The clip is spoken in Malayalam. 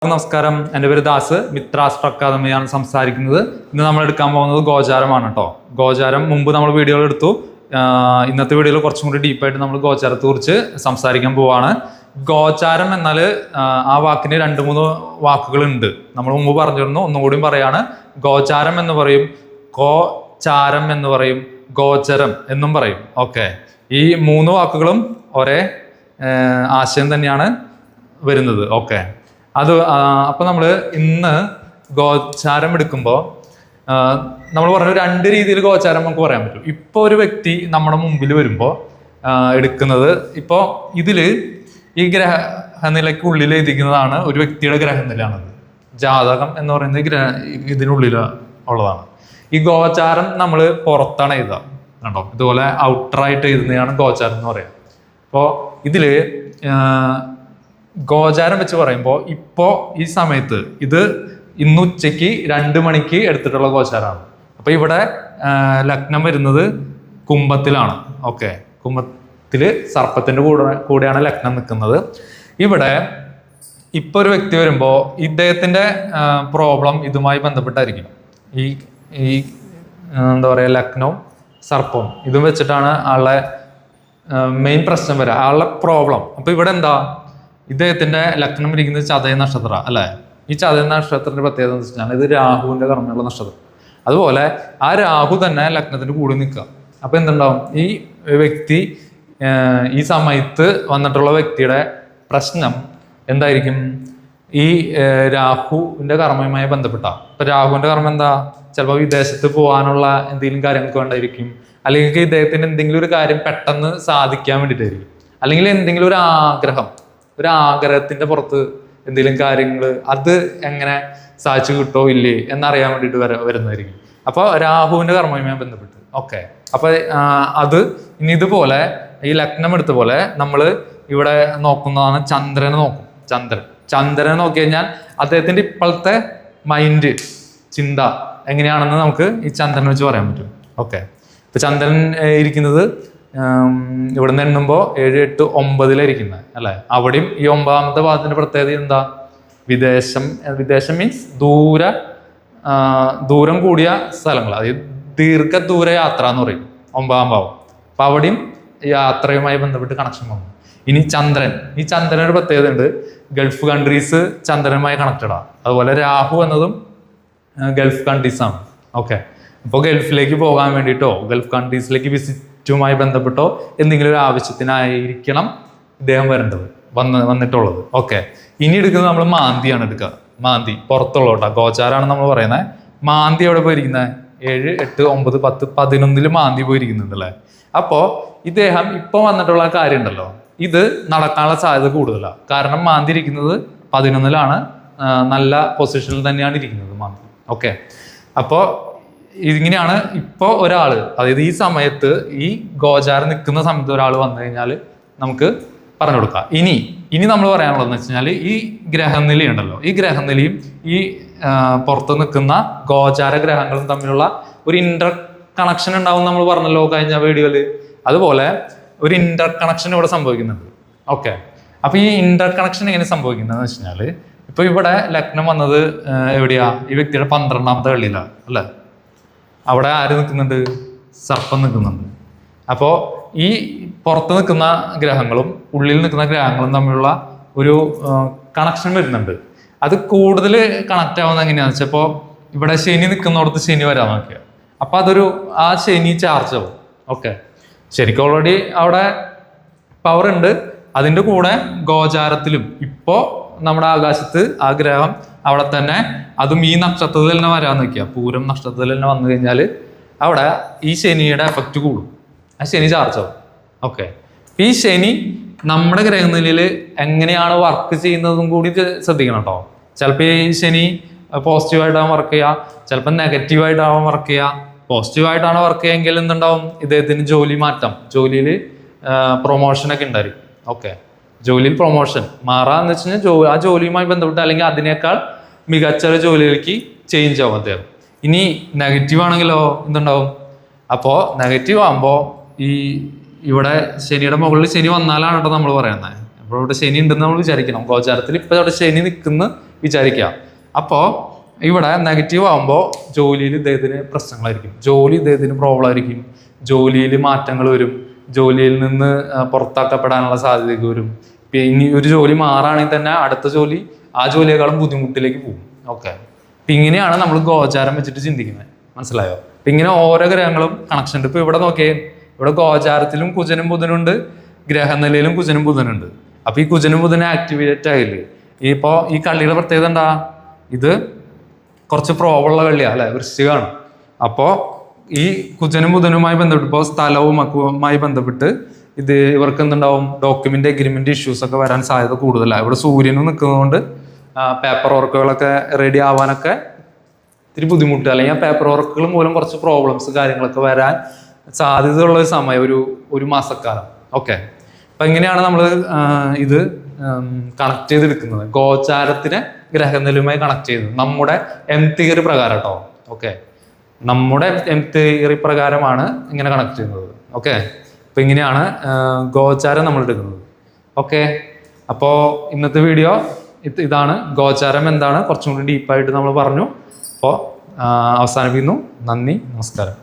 നമസ്കാരം, എൻ്റെ പേര് ദാസ്. മിത്രാസ്ട്ര അക്കാദമിയാണ് സംസാരിക്കുന്നത്. ഇന്ന് നമ്മൾ എടുക്കാൻ പോകുന്നത് ഗോചാരമാണ് കേട്ടോ. ഗോചാരം മുമ്പ് നമ്മൾ വീഡിയോകൾ എടുത്തു. ഇന്നത്തെ വീഡിയോയിൽ കുറച്ചും കൂടി ഡീപ്പായിട്ട് നമ്മൾ ഗോചാരത്തെ കുറിച്ച് സംസാരിക്കാൻ പോവാണ്. ഗോചാരം എന്നാൽ ആ വാക്കിന് 2-3 വാക്കുകളുണ്ട്. നമ്മൾ മുമ്പ് പറഞ്ഞിരുന്നു, ഒന്നുകൂടിയും പറയാണ്. ഗോചാരം എന്ന് പറയും, ഗോചാരം എന്ന് പറയും, ഗോചരം എന്നും പറയും. ഓക്കെ, ഈ 3 വാക്കുകളും ഒരേ ആശയം തന്നെയാണ് വരുന്നത്. ഓക്കെ, അപ്പോൾ നമ്മൾ ഇന്ന് ഗോചാരം എടുക്കുമ്പോൾ നമ്മൾ പറഞ്ഞ 2 രീതിയിൽ ഗോചാരം നമുക്ക് പറയാൻ പറ്റും. ഇപ്പോൾ ഒരു വ്യക്തി നമ്മുടെ മുമ്പിൽ വരുമ്പോൾ എടുക്കുന്നത്, ഇപ്പോൾ ഇതിൽ ഈ ഗ്രഹനിലയ്ക്കുള്ളിൽ എഴുതിക്കുന്നതാണ് ഒരു വ്യക്തിയുടെ ഗ്രഹനിലയാണത്. ജാതകം എന്ന് പറയുന്നത് ഇതിനുള്ളിൽ ഉള്ളതാണ്. ഈ ഗോചാരം നമ്മൾ പുറത്താണ് എഴുതുക കണ്ടോ. ഇതുപോലെ ഔട്ടറായിട്ട് എഴുതുന്നതാണ് ഗോചാരം എന്ന് പറയാം. അപ്പോൾ ഇതിൽ ഗോചാരം വെച്ച് പറയുമ്പോൾ ഇപ്പോൾ ഈ സമയത്ത് ഇത് ഇന്ന് ഉച്ചയ്ക്ക് 2 മണിക്ക് എടുത്തിട്ടുള്ള ഗോചാരമാണ്. അപ്പോൾ ഇവിടെ ലഗ്നം വരുന്നത് കുംഭത്തിലാണ്. ഓക്കെ, കുംഭത്തിൽ സർപ്പത്തിൻ്റെ കൂടെയാണ് ലഗ്നം നിൽക്കുന്നത്. ഇവിടെ ഇപ്പോൾ ഒരു വ്യക്തി വരുമ്പോൾ ഇദ്ദേഹത്തിൻ്റെ പ്രോബ്ലം ഇതുമായി ബന്ധപ്പെട്ടായിരിക്കും. ഈ എന്താ പറയുക, ലഗ്നവും സർപ്പവും ഇതും വെച്ചിട്ടാണ് ആളുടെ മെയിൻ പ്രശ്നം വരിക, ആളുടെ പ്രോബ്ലം. അപ്പോൾ ഇവിടെ എന്താ, ഇദ്ദേഹത്തിന്റെ ലഗ്നം ഇരിക്കുന്നത് ചതയ നക്ഷത്ര അല്ലെ. ഈ ചതയ നക്ഷത്രത്തിന്റെ പ്രത്യേകത എന്ന് വെച്ചാൽ ഇത് രാഹുവിന്റെ കർമ്മയുള്ള നക്ഷത്രം. അതുപോലെ ആ രാഹു തന്നെ ലഗ്നത്തിന്റെ കൂടെ നിൽക്കുക. അപ്പൊ എന്തുണ്ടാവും, ഈ വ്യക്തി ഈ സമയത്ത് വന്നിട്ടുള്ള വ്യക്തിയുടെ പ്രശ്നം എന്തായിരിക്കും, ഈ രാഹുവിന്റെ കർമ്മയുമായി ബന്ധപ്പെട്ട. ഇപ്പൊ രാഹുവിന്റെ കർമ്മം എന്താ, ചിലപ്പോൾ വിദേശത്ത് പോകാനുള്ള എന്തെങ്കിലും കാര്യങ്ങൾക്ക് വേണ്ടായിരിക്കും, അല്ലെങ്കിൽ ഇദ്ദേഹത്തിന് എന്തെങ്കിലും ഒരു കാര്യം പെട്ടെന്ന് സാധിക്കാൻ വേണ്ടിയിട്ടായിരിക്കും, അല്ലെങ്കിൽ എന്തെങ്കിലും ഒരു ആഗ്രഹത്തിന്റെ പുറത്ത് എന്തെങ്കിലും കാര്യങ്ങൾ അത് എങ്ങനെ സാധിച്ചു കിട്ടോ ഇല്ലേ എന്നറിയാൻ വേണ്ടിയിട്ട് വരുന്നതായിരിക്കും. അപ്പോൾ രാഹുവിന്റെ കർമ്മവുമായി ബന്ധപ്പെട്ട്. ഓക്കെ, അപ്പൊ അത് ഇനി ഇതുപോലെ ഈ ലഗ്നം എടുത്ത പോലെ നമ്മൾ ഇവിടെ നോക്കുന്നതാണ് ചന്ദ്രനെ നോക്കും. ചന്ദ്രനെ നോക്കി കഴിഞ്ഞാൽ അദ്ദേഹത്തിന്റെ ഇപ്പോഴത്തെ മൈൻഡ്, ചിന്ത എങ്ങനെയാണെന്ന് നമുക്ക് ഈ ചന്ദ്രനെ വെച്ച് പറയാൻ പറ്റും. ഓക്കെ, ഇപ്പൊ ചന്ദ്രൻ ഇരിക്കുന്നത് ഇവിടെ നിന്ന് എണ്ണുമ്പോൾ 7, 8, 9 അല്ലെ. അവിടെയും ഈ 9ാമത്തെ ഭാഗത്തിന്റെ പ്രത്യേകത എന്താ, വിദേശം മീൻസ് ദൂരം കൂടിയ സ്ഥലങ്ങൾ, അതായത് ദീർഘദൂര യാത്ര എന്ന് പറയും 9ാം ഭാവം. അപ്പൊ അവിടെയും യാത്രയുമായി ബന്ധപ്പെട്ട് കണക്ഷൻ വന്നു. ഇനി ഈ ചന്ദ്രനൊരു പ്രത്യേകത ഉണ്ട്, ഗൾഫ് കൺട്രീസ് ചന്ദ്രനുമായി കണക്റ്റഡാണ്. അതുപോലെ രാഹു എന്നതും ഗൾഫ് കൺട്രീസാണ്. ഓക്കെ, അപ്പോൾ ഗൾഫിലേക്ക് പോകാൻ വേണ്ടിയിട്ടോ ഗൾഫ് കൺട്രീസിലേക്ക് വിസിറ്റുമായി ബന്ധപ്പെട്ടോ എന്തെങ്കിലും ഒരു ആവശ്യത്തിനായിരിക്കണം ഇദ്ദേഹം വന്നിട്ടുള്ളത്. ഓക്കെ, ഇനി എടുക്കുന്നത് നമ്മൾ മാന്തിയാണ് എടുക്കുക. മാന്തി പുറത്തുള്ളോട്ടാ, ഗോചാരാണ് നമ്മൾ പറയുന്നത്. മാന്തി എവിടെ പോയിരിക്കുന്നത്, 7, 8, 9, 10, 11 മാന്തി പോയിരിക്കുന്നുണ്ട് അല്ലേ. അപ്പോൾ ഇദ്ദേഹം ഇപ്പോൾ വന്നിട്ടുള്ള കാര്യം ഉണ്ടല്ലോ, ഇത് നടക്കാനുള്ള സാധ്യത കൂടുതലാണ്. കാരണം മാന്തി ഇരിക്കുന്നത് 11ലാണ്, നല്ല പൊസിഷനിൽ തന്നെയാണ് ഇരിക്കുന്നത് മാന്തി. ഓക്കെ, അപ്പോൾ ഇതിങ്ങനെയാണ് ഇപ്പോൾ ഒരാൾ, അതായത് ഈ സമയത്ത് ഈ ഗോചാരം നിൽക്കുന്ന സമയത്ത് ഒരാൾ വന്നു കഴിഞ്ഞാൽ നമുക്ക് പറഞ്ഞു കൊടുക്കാം. ഇനി നമ്മൾ പറയാനുള്ളതെന്ന് വെച്ച് കഴിഞ്ഞാൽ ഈ ഗ്രഹനില ഉണ്ടല്ലോ, ഈ ഗ്രഹനിലയും ഈ പുറത്ത് നിൽക്കുന്ന ഗോചാര ഗ്രഹങ്ങളും തമ്മിലുള്ള ഒരു ഇന്റർ കണക്ഷൻ ഉണ്ടാവും നമ്മൾ പറഞ്ഞല്ലോ കഴിഞ്ഞ വീഡിയോയിൽ. അതുപോലെ ഒരു ഇന്റർ കണക്ഷൻ ഇവിടെ സംഭവിക്കുന്നുണ്ട്. ഓക്കെ, അപ്പൊ ഈ ഇന്റർ കണക്ഷൻ എങ്ങനെ സംഭവിക്കുന്നതെന്ന് വെച്ച് കഴിഞ്ഞാൽ, ഇപ്പൊ ഇവിടെ ലഗ്നം വന്നത് എവിടെയാ, ഈ വ്യക്തിയുടെ 12ാമത്തെ കള്ളിയിലാണ് അല്ലെ. അവിടെ ആര് നിൽക്കുന്നുണ്ട്, സർപ്പം നിൽക്കുന്നുണ്ട്. അപ്പോൾ ഈ പുറത്ത് നിൽക്കുന്ന ഗ്രഹങ്ങളും ഉള്ളിൽ നിൽക്കുന്ന ഗ്രഹങ്ങളും തമ്മിലുള്ള ഒരു കണക്ഷൻ വരുന്നുണ്ട്. അത് കൂടുതൽ കണക്ട് ആവുന്നത് എങ്ങനെയാണെന്ന് വെച്ചാൽ, ഇപ്പോൾ ഇവിടെ ശനി നിൽക്കുന്നിടത്ത് ശനി വരാൻ നോക്കിയ, അപ്പം ആ ശനി ചാർജ് ആവും. ഓക്കെ, ശരിക്കും ഓൾറെഡി അവിടെ പവർ ഉണ്ട്. അതിൻ്റെ കൂടെ ഗോചാരത്തിലും ഇപ്പോൾ നമ്മുടെ ആകാശത്ത് ആ ഗ്രഹം അവിടെ തന്നെ, അതും ഈ നക്ഷത്രത്തിൽ തന്നെ വരാൻ നോക്കിയ, പൂരം നക്ഷത്രത്തിൽ തന്നെ വന്നു കഴിഞ്ഞാൽ അവിടെ ഈ ശനിയുടെ എഫക്റ്റ് കൂടും, ആ ശനി ചാർജ് ആവും. ഓക്കെ, ഈ ശനി നമ്മുടെ ഗ്രഹനിലയിൽ എങ്ങനെയാണ് വർക്ക് ചെയ്യുന്നതും കൂടി ശ്രദ്ധിക്കണം കേട്ടോ. ചിലപ്പോൾ ഈ ശനി പോസിറ്റീവായിട്ടാവും വർക്ക് ചെയ്യുക, ചിലപ്പോൾ നെഗറ്റീവായിട്ടാവും വർക്ക് ചെയ്യുക. പോസിറ്റീവായിട്ടാണ് വർക്ക് ചെയ്യുമെങ്കിൽ എന്തുണ്ടാവും, ഇദ്ദേഹത്തിന് ജോലി മാറ്റം, ജോലിയിൽ പ്രൊമോഷനൊക്കെ ഉണ്ടായിരിക്കും. ഓക്കെ, ജോലിയിൽ പ്രൊമോഷൻ മാറാന്ന് വെച്ച് കഴിഞ്ഞാൽ ആ ജോലിയുമായി ബന്ധപ്പെട്ട് അല്ലെങ്കിൽ അതിനേക്കാൾ മികച്ച ഒരു ജോലിയിലേക്ക് ചേഞ്ച് ആവും അദ്ദേഹം. ഇനി നെഗറ്റീവ് ആണെങ്കിലോ എന്തുണ്ടാവും, അപ്പോൾ നെഗറ്റീവ് ആകുമ്പോൾ ഇവിടെ ശനിയുടെ മുകളിൽ ശനി വന്നാലാണ് കേട്ടോ നമ്മൾ പറയുന്നത്. അപ്പോൾ ഇവിടെ ശനി ഉണ്ടെന്ന് നമ്മൾ വിചാരിക്കണം. ഗോചാരത്തിൽ ഇപ്പം അവിടെ ശനി നിൽക്കുന്ന വിചാരിക്കാം. അപ്പോൾ ഇവിടെ നെഗറ്റീവ് ആകുമ്പോൾ ജോലിയിൽ ഇദ്ദേഹത്തിന് പ്രശ്നങ്ങളായിരിക്കും, ജോലി ഇദ്ദേഹത്തിന് പ്രോബ്ലം ആയിരിക്കും, ജോലിയിൽ മാറ്റങ്ങൾ വരും, ജോലിയിൽ നിന്ന് പുറത്താക്കപ്പെടാനുള്ള സാധ്യതയൊക്കെ വരും. ഇനി ഒരു ജോലി മാറുകയാണെങ്കിൽ തന്നെ അടുത്ത ജോലി ആ ജോലിയേക്കാളും ബുദ്ധിമുട്ടിലേക്ക് പോകും. ഓക്കെ, അപ്പം ഇങ്ങനെയാണ് നമ്മൾ ഗോചാരം വെച്ചിട്ട് ചിന്തിക്കുന്നത്. മനസ്സിലായോ? അപ്പം ഇങ്ങനെ ഓരോ ഗ്രഹങ്ങളും കണക്ഷൻ ഉണ്ട്. ഇപ്പം ഇവിടെ നോക്കിയേ, ഇവിടെ ഗോചാരത്തിലും കുജനും ബുധനുണ്ട്, ഗ്രഹനിലയിലും കുജനും ബുധനുണ്ട്. അപ്പം ഈ കുജനും ബുധനും ആക്ടിവേറ്റ് ആയില്ലേ? ഇപ്പോൾ ഈ കളിയുടെ പ്രത്യേകത എന്താ? ഇത് കുറച്ച് പ്രോബ്ലമുള്ള കളിയാണ് അല്ലെ, വൃശ്ചികമാണ്. അപ്പോൾ ഈ കുജനും ബുധനുമായി ബന്ധപ്പെട്ട് ഇപ്പോൾ സ്ഥലവുമായി ബന്ധപ്പെട്ട് ഇവർക്ക് എന്തുണ്ടാവും? ഡോക്യുമെന്റ് എഗ്രിമെന്റ് ഇഷ്യൂസ് ഒക്കെ വരാൻ സാധ്യത കൂടുതലാണ്. ഇവിടെ സൂര്യനും നിൽക്കുന്നതുകൊണ്ട് പേപ്പർ വർക്കുകളൊക്കെ റെഡി ആവാനൊക്കെ ഇത്തിരി ബുദ്ധിമുട്ട്, അല്ലെങ്കിൽ ആ പേപ്പർ വർക്കുകൾ മൂലം കുറച്ച് പ്രോബ്ലംസ് കാര്യങ്ങളൊക്കെ വരാൻ സാധ്യതയുള്ള ഒരു സമയം, ഒരു മാസക്കാലം. ഓക്കെ, അപ്പം ഇങ്ങനെയാണ് നമ്മൾ ഇത് കണക്ട് ചെയ്തെടുക്കുന്നത്. ഗോചാരത്തിനെ ഗ്രഹനിലയുമായി കണക്ട് ചെയ്തത് നമ്മുടെ എം തിയറി പ്രകാരം കേട്ടോ. ഓക്കെ, നമ്മുടെ എം തിയറി പ്രകാരമാണ് ഇങ്ങനെ കണക്ട് ചെയ്യുന്നത്. ഓക്കെ, അപ്പം ഇങ്ങനെയാണ് ഗോചാരം നമ്മൾ എടുക്കുന്നത്. ഓക്കെ, അപ്പോൾ ഇന്നത്തെ വീഡിയോ ഇതാണ്. ഗോചാരം എന്താണ് കുറച്ചും കൂടി ഡീപ്പായിട്ട് നമ്മൾ പറഞ്ഞു. അപ്പോൾ അവസാനിപ്പിക്കുന്നു. നന്ദി, നമസ്കാരം.